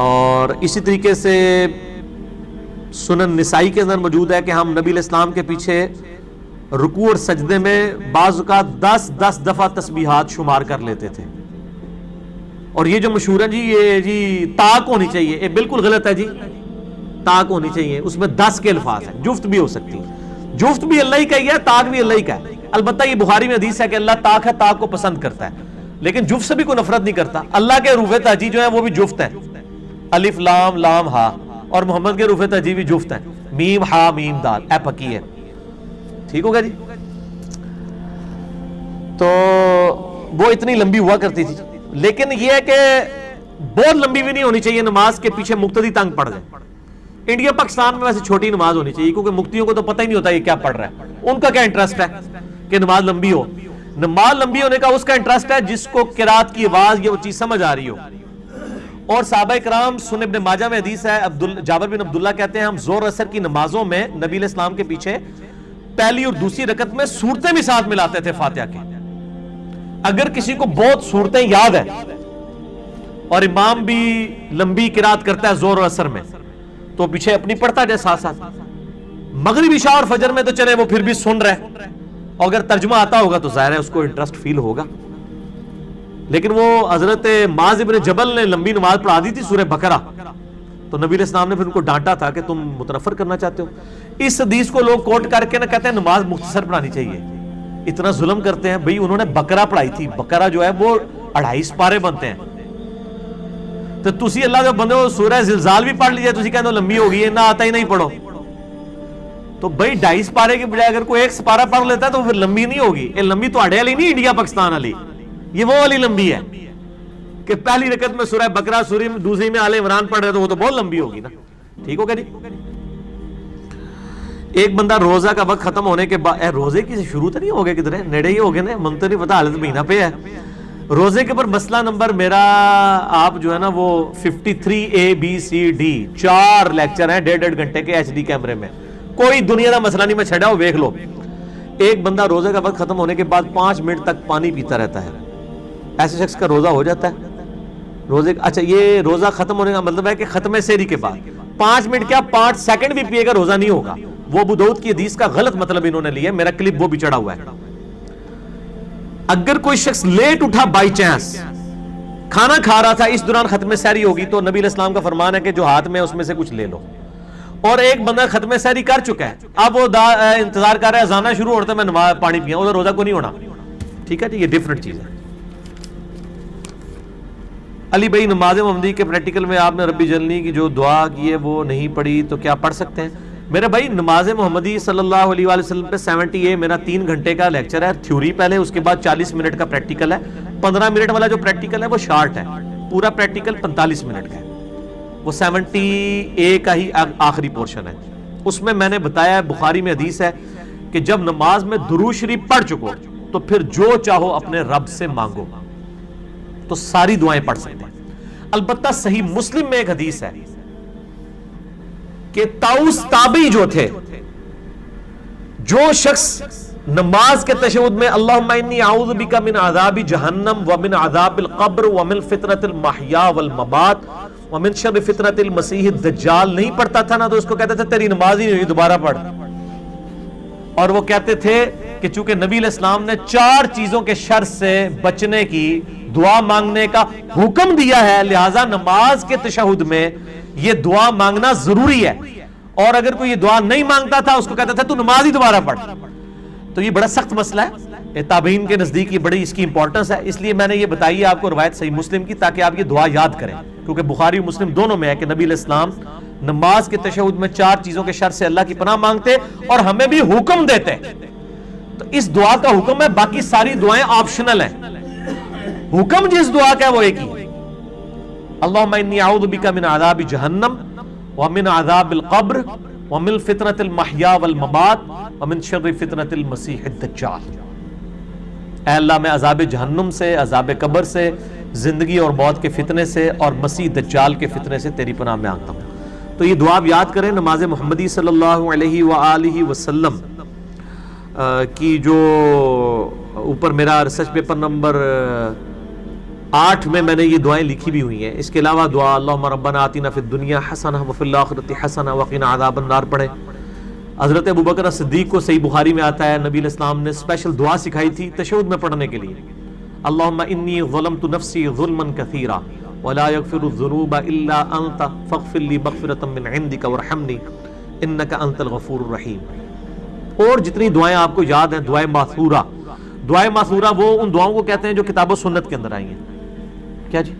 اور اسی طریقے سے سنن نسائی کے اندر موجود ہے کہ ہم نبی علیہ السلام کے پیچھے رکوع اور سجدے میں بعض اوقات 10 دفعہ تسبیحات شمار کر لیتے تھے. اور یہ جو مشہور ہے جی یہ جی طاق ہونی چاہیے، یہ بالکل غلط ہے جی. طاق ہونی چاہیے، اس میں 10 کے الفاظ ہیں، جفت بھی ہو سکتی ہے، جفت بھی اللہ ہی کا ہی ہے، طاق بھی اللہ ہی کا ہے. البتہ یہ بخاری میں حدیث ہے کہ اللہ طاق ہے، طاق کو پسند کرتا ہے، لیکن جفت سے بھی کوئی نفرت نہیں کرتا. اللہ کے حروف تہجی جو ہیں وہ بھی جفت ہیں، الف لام لام ہا، اور محمد کے حروف تہجی بھی جفت ہیں، میم ہا میم دال، اے پکی ہے. ٹھیک ہوگا جی. تو وہ اتنی لمبی ہوا کرتی تھی، لیکن یہ ہے کہ بہت لمبی بھی نہیں ہونی چاہیے نماز کے پیچھے مقتدی تنگ پڑ جائے. انڈیا پاکستان میں ویسے چھوٹی نماز ہونی چاہیے کیونکہ مفتیوں کو تو پتہ ہی نہیں ہوتا یہ کیا پڑھ رہا ہے. ان کا کیا انٹرسٹ ہے کہ نماز لمبی ہو؟ نماز لمبی ہونے کا اس کا انٹرسٹ ہے جس کو قرات کی آواز یا وہ چیز سمجھ آ رہی ہو. اور صحابہ کرام، سنن ابن ماجہ میں حدیث ہے، جابر بن عبداللہ کہتے ہیں ہم زور اثر کی نمازوں میں نبی علیہ السلام کے پیچھے پہلی اور دوسری رکعت میں سورتیں بھی ساتھ ملاتے تھے فاتحہ کے. اگر کسی کو بہت سورتیں یاد ہیں اور امام بھی لمبی قرات کرتا ہے زور اور اثر میں تو پیچھے اپنی پڑھتا جائے ساتھ ساتھ. مغرب عشاء اور فجر میں تو چلے وہ پھر بھی سن رہے، اور اگر ترجمہ آتا ہوگا تو ظاہر ہے اس کو انٹرسٹ فیل ہوگا. لیکن وہ حضرت معاذ بن جبل نے لمبی نماز پڑھا دی تھی سورہ بقرہ، تو نبی علیہ السلام نے پھر ان کو ڈانٹا تھا کہ تم متنفر کرنا چاہتے ہو. اس حدیث کو لوگ کوٹ کر کے نہ کہتے ہیں نماز مختصر پڑھانی چاہیے، اتنا ظلم کرتے ہیں. بھئی انہوں نے بقرہ پڑھائی تھی، بقرہ جو ہے وہ 2.5 پارے بنتے ہیں. تو تسی اللہ جو بندے ہو سورہ زلزال بھی پڑھ لیجئے، تسی کہتے ہو لمبی ہوگی، نہ آتا ہی نہیں پڑھو. تو بھئی 2.5 پارے کے بجائے اگر کوئی 1 پارہ پڑھ لیتا ہے تو پھر لمبی نہیں ہوگی. یہ لمبی تو اڑے والی نہیں انڈیا پاکستان والی، یہ وہ والی لمبی ہے کہ پہلی رکعت میں سورہ بقرہ، سورہ دوسری میں آل عمران پڑھ رہے تو وہ تو بہت لمبی ہوگی نا. ٹھیک ہوگا جی. ایک بندہ روزہ کا وقت ختم ہونے کے بعد، روزے کی شروع تو نہیں ہو گئے، کدھر ہے نیڑے ہی ہو گئے نا، من تو نہیں پتا، حالت مہینہ پہ ہے. روزے کے پر مسئلہ نمبر میرا آپ جو ہے نا وہ 53ABCD 4 لیکچر ہیں 1.5 گھنٹے کے HD کیمرے میں. کوئی دنیا کا مسئلہ نہیں، میں چھڑا ہو دیکھ لو. ایک بندہ روزے کا وقت ختم ہونے کے بعد 5 منٹ تک پانی پیتا رہتا ہے. ایسے شخص کا روزہ ہو جاتا ہے؟ روزے اچھا یہ روزہ ختم ہونے کا مطلب ہے کہ ختم سحری کے بعد 5 منٹ کیا 5 سیکنڈ بھی پیے گا روزہ نہیں ہوگا. وہ ابو داؤد کی حدیث کا غلط مطلب انہوں نے لیا، میرا کلپ وہ بھی چڑھا ہوا ہے. اگر کوئی شخص لیٹ اٹھا بائی چانس، کھانا کھا رہا تھا، اس دوران ختم سحری ہوگی، تو نبی علیہ السلام کا فرمان ہے کہ جو ہاتھ میں ہے اس میں سے کچھ لے لو. اور ایک بندہ ختم سحری کر چکا ہے، اب وہ انتظار کر رہا ہے اذان شروع ہوتا ہے میں نماز پانی پیا، ادھر روزہ کو نہیں ہونا. ٹھیک ہے جی، یہ ڈیفرنٹ چیز ہے. علی بھائی نماز محمدی کے پریکٹیکل میں آپ نے ربی جلنی کی جو دعا کی ہے وہ نہیں پڑھی تو کیا پڑھ سکتے ہیں؟ میرے بھائی نماز محمدی صلی اللہ علیہ وآلہ وسلم پہ 70A میرا 3 گھنٹے کا لیکچر ہے، تھیوری پہلے، اس کے بعد 40 منٹ کا پریکٹیکل ہے. 15 منٹ والا جو پریکٹیکل ہے وہ شارٹ ہے، پورا پریکٹیکل 45 منٹ کا ہے. وہ 70A کا ہی آخری پورشن ہے. اس میں نے بتایا ہے، بخاری میں حدیث ہے کہ جب نماز میں درود شریف پڑھ چکو تو پھر جو چاہو اپنے رب سے مانگو، تو ساری دعائیں پڑھ سکتے ہیں. البتہ صحیح مسلم میں ایک حدیث ہے کہ طاؤس تابعی جو تھے، جو شخص نماز کے تشہد میں اللہم انی اعوذ بک من عذاب جہنم ومن عذاب القبر ومن فتنۃ المحیا والممات ومن شر فتنۃ المسیح الدجال نہیں پڑھتا تھا نا، تو اس کو کہتے تھے تیری نماز ہی نہیں ہوئی، دوبارہ پڑھ. اور وہ کہتے تھے کہ چونکہ نبی علیہ السلام نے 4 چیزوں کے شر سے بچنے کی دعا مانگنے کا حکم دیا ہے، لہٰذا نماز کے تشہد میں یہ دعا مانگنا ضروری ہے. اور اگر کوئی یہ دعا نہیں مانگتا تھا اس کو کہتا تھا تو نماز ہی دوبارہ پڑھ. تو یہ بڑا سخت مسئلہ ہے، تابعین کے نزدیک یہ بڑی اس کی امپورٹنس ہے. اس لیے میں نے یہ بتائی آپ کو روایت صحیح مسلم کی، تاکہ آپ یہ دعا یاد کریں، کیونکہ بخاری اور مسلم دونوں میں ہے کہ نبی علیہ السلام نماز کے تشہد میں 4 چیزوں کے شر سے اللہ کی پناہ مانگتے اور ہمیں بھی حکم دیتے. تو اس دعا کا حکم ہے، باقی ساری دعائیں آپشنل ہیں. حکم جس دعا کا ہے وہ ایک ہی، اللہم انی اعوذ بک من عذاب جہنم ومن عذاب القبر ومن فتنۃ المحیا والممات ومن شر فتنۃ المسیح الدجال. اے اللہ میں عذاب جہنم سے، عذاب قبر سے، زندگی اور موت کے فتنے سے اور مسیح دجال کے فتنے سے تیری پناہ مانگتا ہوں. تو یہ دعا آپ یاد کریں. نماز محمدی صلی اللہ علیہ وآلہ وسلم کی جو اوپر میرا ریسرچ پیپر نمبر 8 میں نے یہ دعائیں لکھی بھی ہوئی ہیں. اس کے علاوہ دعا اللہم ربنا آتنا فی الدنیا حسنہ وفی الآخرۃ حسنہ وقنا عذاب النار پڑھیں. حضرت ابوبکر صدیق کو صحیح بخاری میں آتا ہے نبی علیہ السلام نے اسپیشل دعا سکھائی تھی تشہد میں پڑھنے کے لیے. اللہم انی ظلمت نفسی ظلما کثیرا ولا یغفر الذنوب الا انت فاغفر لی مغفرۃ من عندک وارحمنی انک انت الغفور الرحیم. اور جتنی دعائیں آپ کو یاد ہیں دعائیں ماثورہ. دعائیں ماثورہ وہ ان دعاؤں کو کہتے ہیں جو کتاب و سنت کے اندر آئی ہیں. کیا جی؟